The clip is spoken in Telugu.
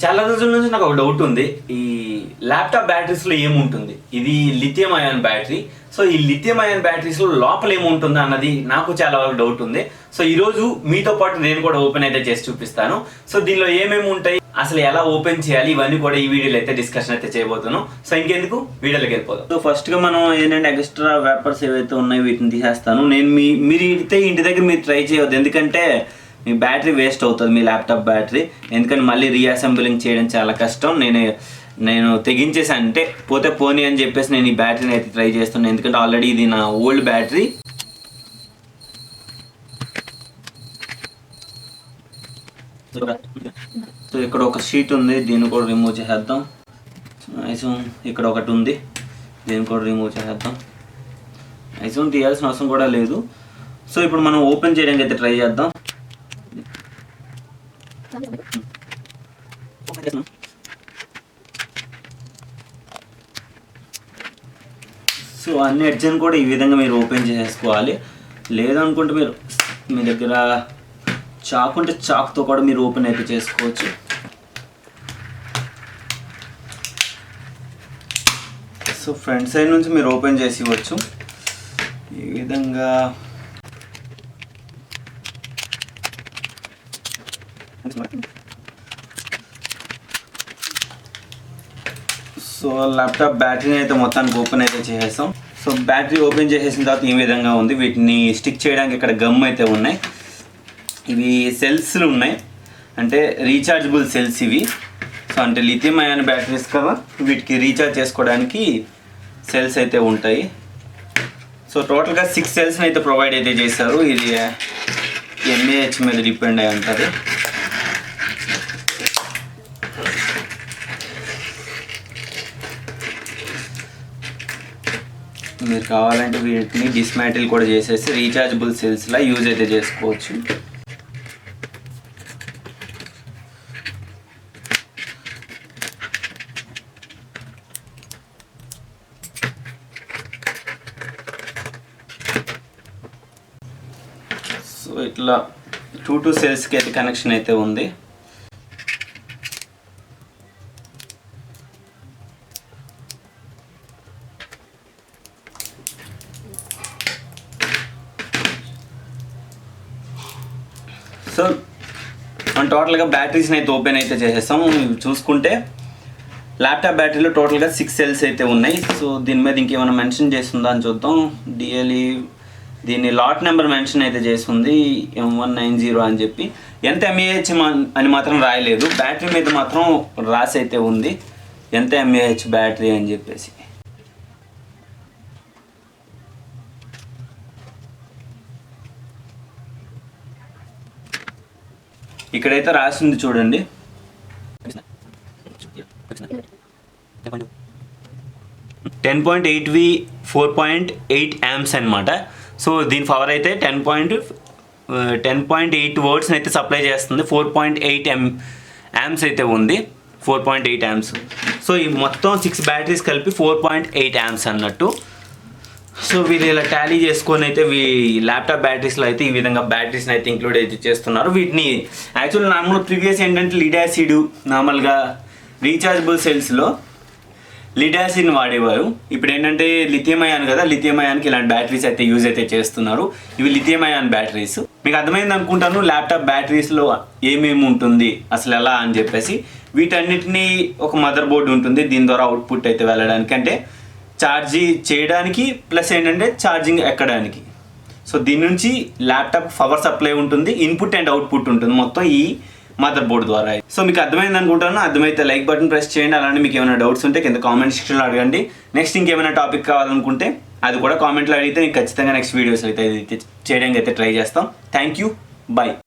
చాలా రోజుల నుంచి నాకు ఒక డౌట్ ఉంది. ఈ ల్యాప్టాప్ బ్యాటరీస్లో ఏముంటుంది? ఇది లిథియం అయాన్ బ్యాటరీ. సో ఈ లిథియం అయాన్ బ్యాటరీస్లో లోపల ఏముంటుంది అన్నది నాకు చాలా వరకు డౌట్ ఉంది. సో ఈరోజు మీతో పాటు నేను కూడా ఓపెన్ అయితే చేసి చూపిస్తాను. సో దీనిలో ఏమేమి ఉంటాయి, అసలు ఎలా ఓపెన్ చేయాలి, ఇవన్నీ కూడా ఈ వీడియోలో అయితే డిస్కషన్ అయితే చేయబోతున్నాం. సో ఇంకెందుకు వీడియోలోకి వెళ్ళిపోతాం. సో ఫస్ట్గా మనం ఏంటంటే ఎక్స్ట్రా వేపర్స్ ఏవైతే ఉన్నాయో వీటిని తీసేస్తాను. నేను మీరు అయితే ఇంటి దగ్గర మీరు ట్రై చేయవద్దు, ఎందుకంటే మీ బ్యాటరీ వేస్ట్ అవుతుంది, మీ ల్యాప్టాప్ బ్యాటరీ. ఎందుకంటే మళ్ళీ రీఅసెంబ్లింగ్ చేయడం చాలా కష్టం. నేను తెగించేసాను, అంటే పోతే పోనీ అని చెప్పేసి నేను ఈ బ్యాటరీని అయితే ట్రై చేస్తున్నాను. ఎందుకంటే ఆల్రెడీ ఇది నా ఓల్డ్ బ్యాటరీ. సో ఇక్కడ ఒక షీట్ ఉంది, దీన్ని కూడా రిమూవ్ చేసేద్దాం. మ్యాక్సిమం ఇక్కడ ఒకటి ఉంది, దీన్ని కూడా రిమూవ్ చేసేద్దాం. మ్యాక్సిమం తీయాల్సిన అవసరం కూడా లేదు. సో ఇప్పుడు మనం ఓపెన్ చేయడానికి అయితే ట్రై చేద్దాం. సో అన్ని ఎడ్జన్ కూడా ఈ విధంగా మీరు ఓపెన్ చేసేసుకోవాలి. లేదనుకుంటే మీరు మీ దగ్గర చాకు ఉంటే చాకుతో కూడా మీరు ఓపెన్ అయితే చేసుకోవచ్చు. సో ఫ్రంట్ సైడ్ నుంచి మీరు ఓపెన్ చేసి ఇవ్వచ్చు ఈ విధంగా. సో ల్యాప్టాప్ బ్యాటరీని అయితే మొత్తానికి ఓపెన్ అయితే చేసేస్తాం. సో బ్యాటరీ ఓపెన్ చేసేసిన తర్వాత ఈ విధంగా ఉంది. వీటిని స్టిక్ చేయడానికి ఇక్కడ గమ్ అయితే ఉన్నాయి. ఇవి సెల్స్లు ఉన్నాయి, అంటే రీఛార్జబుల్ సెల్స్ ఇవి. సో అంటే లిథియం అయాన్ బ్యాటరీస్ కదా, వీటికి రీఛార్జ్ చేసుకోవడానికి సెల్స్ అయితే ఉంటాయి. సో టోటల్గా 6 సెల్స్ని అయితే ప్రొవైడ్ అయితే చేశారు. ఇది ఎంఏహెచ్ మీద డిపెండ్ అయి ఉంటుంది. మీరు కావాలంటే వీటిని డిస్మాంటిల్ కూడా చేసేసి రీఛార్జబుల్ సెల్స్లా యూజ్ అయితే చేసుకోవచ్చు. సో ఇట్లా 2 సెల్స్కి అయితే కనెక్షన్ అయితే ఉంది. సో మనం టోటల్గా బ్యాటరీస్ని అయితే ఓపెన్ అయితే చేసేస్తాం. చూసుకుంటే ల్యాప్టాప్ బ్యాటరీలో టోటల్గా 6 సెల్స్ అయితే ఉన్నాయి. సో దీని మీద ఇంకేమైనా మెన్షన్ చేస్తుందా అని చూద్దాం. డిఎల్ఈ దీన్ని లాట్ నెంబర్ మెన్షన్ అయితే చేస్తుంది M190 అని చెప్పి. ఎంత ఎంఏహెచ్ అని మాత్రం రాయలేదు, బ్యాటరీ మీద మాత్రం రాసి అయితే ఉంది ఎంత ఎంఏహెచ్ బ్యాటరీ అని చెప్పేసి. ఇక్కడైతే రాసింది చూడండి, 10.8V 4.8 amps అనమాట. సో దీని పవర్ అయితే 10.8 వర్డ్స్ని అయితే సప్లై చేస్తుంది. 4.8 amps అయితే ఉంది, 4.8 amps. సో ఈ మొత్తం 6 బ్యాటరీస్ కలిపి 4.8 amps అన్నట్టు. సో వీళ్ళు ఇలా టాలీ చేసుకొని అయితే ల్యాప్టాప్ బ్యాటరీస్లో అయితే ఈ విధంగా బ్యాటరీస్ని అయితే ఇంక్లూడ్ అయితే చేస్తున్నారు. వీటిని యాక్చువల్లీ నార్మల్ ప్రీవియస్ ఏంటంటే లీడ్ యాసిడ్, నార్మల్గా రీఛార్జబుల్ సెల్స్లో లీడ్ యాసిడ్ని వాడేవారు. ఇప్పుడు ఏంటంటే లిథియం అయాన్ కదా, లిథియం అయాన్కి ఇలాంటి బ్యాటరీస్ అయితే యూజ్ అయితే చేస్తున్నారు. ఇవి లిథియం అయాన్ బ్యాటరీస్. మీకు అర్థమైంది అనుకుంటాను ల్యాప్టాప్ బ్యాటరీస్లో ఏమేమి ఉంటుంది అసలు ఎలా అని చెప్పేసి. వీటన్నిటినీ ఒక మదర్ బోర్డు ఉంటుంది, దీని ద్వారా అవుట్పుట్ అయితే వెళ్ళడానికి, అంటే ఛార్జీ చేయడానికి ప్లస్ ఏంటంటే ఛార్జింగ్ ఎక్కడానికి. సో దీని నుంచి ల్యాప్టాప్ పవర్ సప్లై ఉంటుంది, ఇన్పుట్ అండ్ అవుట్పుట్ ఉంటుంది మొత్తం ఈ మదర్ బోర్డ్ ద్వారా. సో మీకు అర్థమైంది అనుకుంటాను. అర్థమైతే లైక్ బటన్ ప్రెస్ చేయండి. అలానే మీకు ఏమైనా డౌట్స్ ఉంటే కింద కామెంట్ సెక్షన్లో అడగండి. నెక్స్ట్ ఇంకేమైనా టాపిక్ కావాలనుకుంటే అది కూడా కామెంట్లో అడిగితే నేను ఖచ్చితంగా నెక్స్ట్ వీడియోస్ అయితే చేయడానికి అయితే ట్రై చేస్తాం. Thank you, bye.